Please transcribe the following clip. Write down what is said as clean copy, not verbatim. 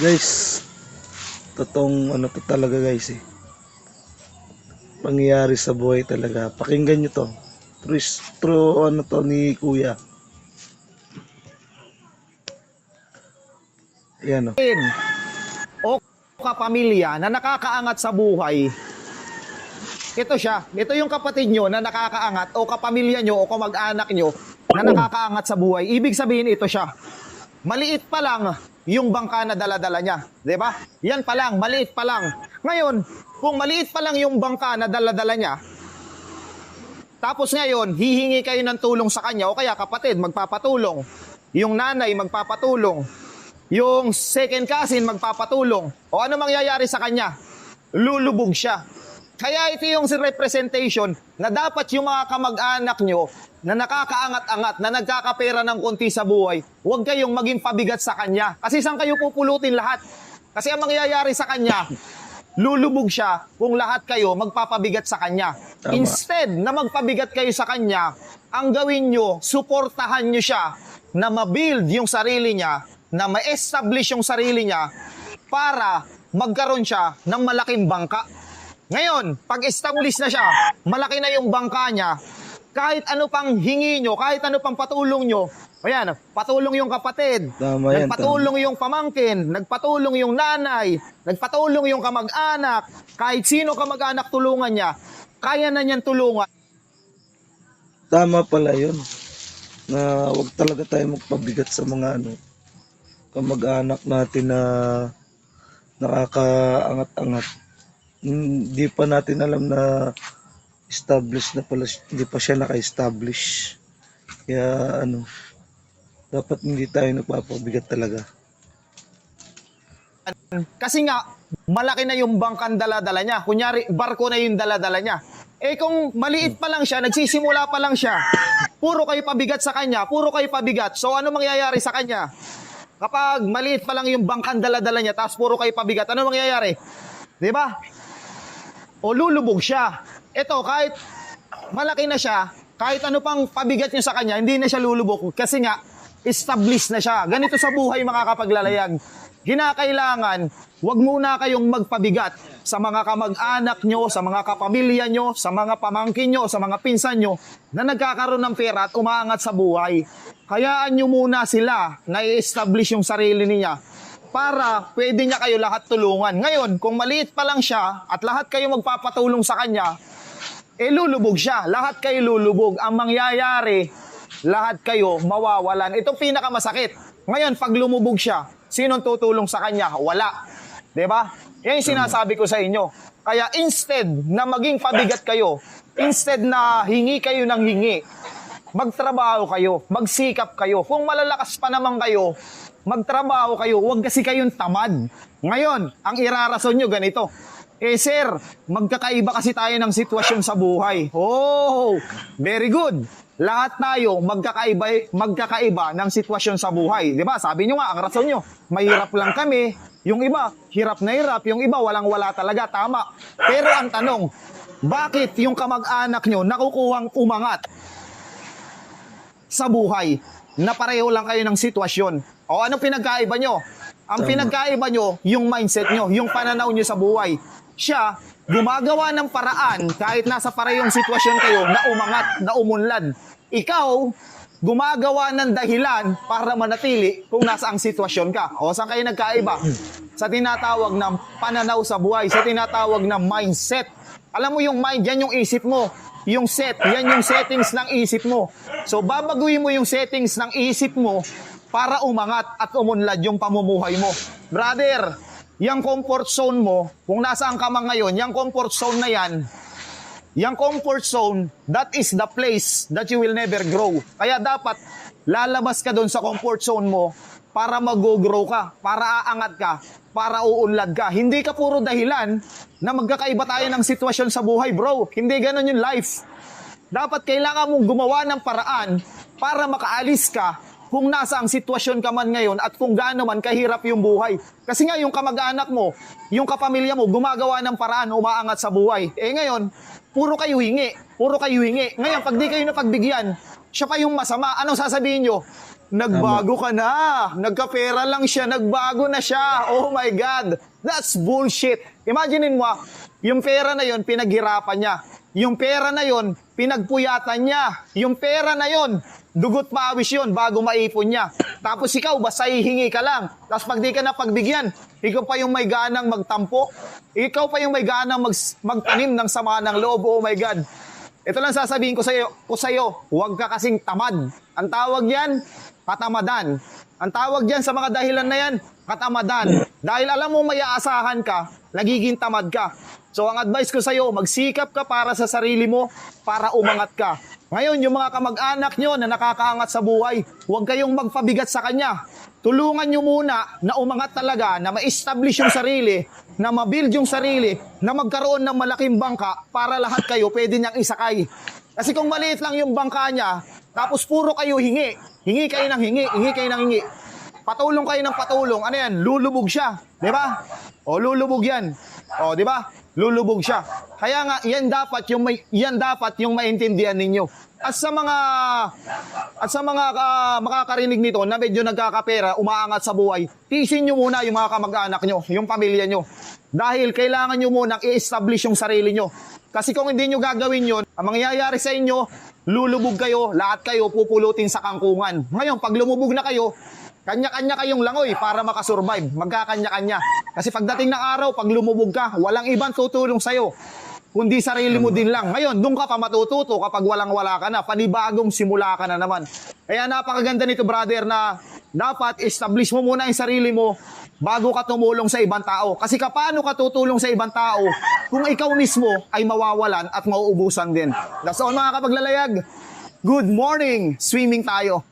Guys, totoong ano to talaga guys eh. Pangyayari sa buhay talaga. Pakinggan nyo to. True ano to ni Kuya. Ayan o. O kapamilya na nakakaangat sa buhay, ito siya. Ito yung kapatid nyo na nakakaangat, o kapamilya nyo o kamag-anak nyo na nakakaangat sa buhay. Ibig sabihin, ito siya. Maliit pa lang yung bangka na dala-dala niya. Diba? Yan pa lang, maliit pa lang. Ngayon, kung maliit pa lang yung bangka na dala-dala niya, tapos ngayon, hihingi kayo ng tulong sa kanya, o kaya kapatid, magpapatulong. Yung nanay, magpapatulong. Yung second cousin, magpapatulong. O ano mangyayari sa kanya? Lulubog siya. Kaya ito yung representation na dapat yung mga kamag-anak nyo na nakakaangat-angat, na nagkakapera ng konti sa buhay, huwag kayong maging pabigat sa kanya. Kasi saan kayo pupulutin lahat? Kasi ang mangyayari sa kanya, lulubog siya kung lahat kayo magpapabigat sa kanya. Tama. Instead na magpabigat kayo sa kanya, ang gawin nyo, suportahan nyo siya na mabuild yung sarili niya, na ma-establish yung sarili niya para magkaroon siya ng malaking bangka. Ngayon, pag-establish na siya, malaki na yung bangka niya, kahit ano pang hingi nyo, kahit ano pang patulong nyo, ayan, patulong yung kapatid, Tama yan, nagpatulong yung pamangkin, nagpatulong yung nanay, nagpatulong yung kamag-anak, kahit sino kamag-anak tulungan niya, kaya na niyan tulungan. Tama pala yun. Na wag talaga tayo magpabigat sa mga ano, kamag-anak natin na nakakaangat-angat. Hindi pa natin alam na established na pala, hindi pa siya naka-establish. Kaya ano, dapat hindi tayo nagpapabigat talaga. Kasi nga, malaki na yung bangkang dala-dala niya. Kunyari, barko na yung dala-dala niya. Eh kung maliit pa lang siya, nagsisimula pa lang siya, puro kayo pabigat sa kanya, puro kayo pabigat. So ano mangyayari sa kanya? Kapag maliit pa lang yung bangkang dala-dala niya, tapos puro kayo pabigat, ano mangyayari? Diba? O lulubog siya. Ito, kahit malaki na siya, kahit ano pang pabigat niyo sa kanya, hindi na siya lulubog. Kasi nga, established na siya. Ganito sa buhay, mga kapaglalayag. Kinakailangan, wag muna kayong magpabigat sa mga kamag-anak nyo, sa mga kapamilya nyo, sa mga pamangkin nyo, sa mga pinsan nyo na nagkakaroon ng pera at umaangat sa buhay. Hayaan nyo muna sila na i-establish yung sarili niya para pwede niya kayo lahat tulungan. Ngayon, kung maliit pa lang siya at lahat kayo magpapatulong sa kanya, lulubog siya. Lahat kayo lulubog. Ang mangyayari, lahat kayo mawawalan. Itong pinakamasakit. Ngayon, pag lumubog siya, sinong tutulong sa kanya? Wala. Diba? Yan yung sinasabi ko sa inyo. Kaya instead na maging pabigat kayo, instead na hingi kayo ng hingi, magtrabaho kayo, magsikap kayo. Kung malalakas pa naman kayo, magtrabaho kayo, huwag kasi kayong tamad. Ngayon, ang irarason nyo ganito. Sir, magkakaiba kasi tayo ng sitwasyon sa buhay. Oh, very good. Lahat tayo magkakaiba ng sitwasyon sa buhay. Di ba? Sabi nyo nga, ang rason nyo, mahirap lang kami. Yung iba, hirap na hirap. Yung iba, walang-wala talaga. Tama. Pero ang tanong, bakit yung kamag-anak nyo nakukuhang umangat sa buhay na pareho lang kayo ng sitwasyon? O anong pinagkaiba nyo? Ang pinagkaiba nyo, yung mindset nyo, yung pananaw nyo sa buhay. Siya, gumagawa ng paraan kahit nasa parehong sitwasyon kayo na umangat, na umunlad. Ikaw, gumagawa ng dahilan para manatili kung nasa ang sitwasyon ka. O saan kayo nagkaiba? Sa tinatawag ng pananaw sa buhay, sa tinatawag ng mindset. Alam mo yung mind, yan yung isip mo. Yung set, yan yung settings ng isip mo. So babaguhin mo yung settings ng isip mo para umangat at umunlad yung pamumuhay mo. Brother, yung comfort zone mo, kung nasaan ka man ngayon, yung comfort zone na yan, yung comfort zone, that is the place that you will never grow. Kaya dapat lalabas ka doon sa comfort zone mo para mag-grow ka, para aangat ka, para uunlad ka. Hindi ka puro dahilan na magkakaiba tayo ng sitwasyon sa buhay, bro. Hindi ganun yung life. Dapat kailangan mong gumawa ng paraan para makaalis ka kung nasa ang sitwasyon ka man ngayon at kung gaano man kahirap yung buhay. Kasi nga yung kamag-anak mo, yung kapamilya mo, gumagawa ng paraan, umaangat sa buhay. Ngayon, puro kayo hingi. Puro kayo hingi. Ngayon, pag di kayo napagbigyan, siya pa yung masama. Anong sasabihin nyo? Nagbago ka na. Nagkapera lang siya, nagbago na siya. Oh my God. That's bullshit. Imaginein mo, yung pera na yon pinaghirapan niya. Yung pera na yon pinagpuyatan niya. Yung pera na yon dugot pawis yun bago maipon niya. Tapos ikaw, basta hihingi ka lang. Tapos pag di ka na pagbigyan, ikaw pa yung may ganang magtampo. Ikaw pa yung may ganang magtanim ng sama ng loob. Oh my God. Ito lang sasabihin ko sa'yo, huwag ka kasing tamad. Ang tawag yan, katamadan. Ang tawag yan sa mga dahilan na yan, katamadan. Dahil alam mo may aasahan ka, nagiging tamad ka. So ang advice ko sa'yo, magsikap ka para sa sarili mo, para umangat ka. Ngayon, yung mga kamag-anak nyo na nakakaangat sa buhay, huwag kayong magpabigat sa kanya. Tulungan nyo muna na umangat talaga, na ma-establish yung sarili, na ma-build yung sarili, na magkaroon ng malaking bangka para lahat kayo pwede niyang isakay. Kasi kung maliit lang yung bangka niya, tapos puro kayo hingi, hingi kayo ng hingi, hingi kayo ng hingi, patulong kayo ng patulong, ano yan, lulubog siya, di ba? O lulubog yan, o di ba? Lulubog siya. Kaya nga yan dapat yung maintindihan ninyo. At sa mga makakarinig nito na medyo nagkakapera, umaangat sa buhay, tiisin nyo muna yung mga kamag-anak nyo, yung pamilya nyo. Dahil kailangan nyo munang i-establish yung sarili nyo. Kasi kung hindi nyo gagawin yun, ang mangyayari sa inyo, lulubog kayo, lahat kayo pupulutin sa kangkungan. Ngayon, pag lumubog na kayo, kanya-kanya kayong langoy para makasurvive. Magkakanya-kanya. Kasi pagdating ng araw, pag lumubog ka, walang ibang tutulong sa'yo, kundi sarili mo din lang. Ngayon, doon ka pa matututo kapag walang-wala ka na. Panibagong simula ka na naman. Kaya napakaganda nito, brother, na dapat establish mo muna yung sarili mo bago ka tumulong sa ibang tao. Kasi paano ka tutulong sa ibang tao kung ikaw mismo ay mawawalan at mauubusan din. That's all mga kapaglalayag. Good morning! Swimming tayo.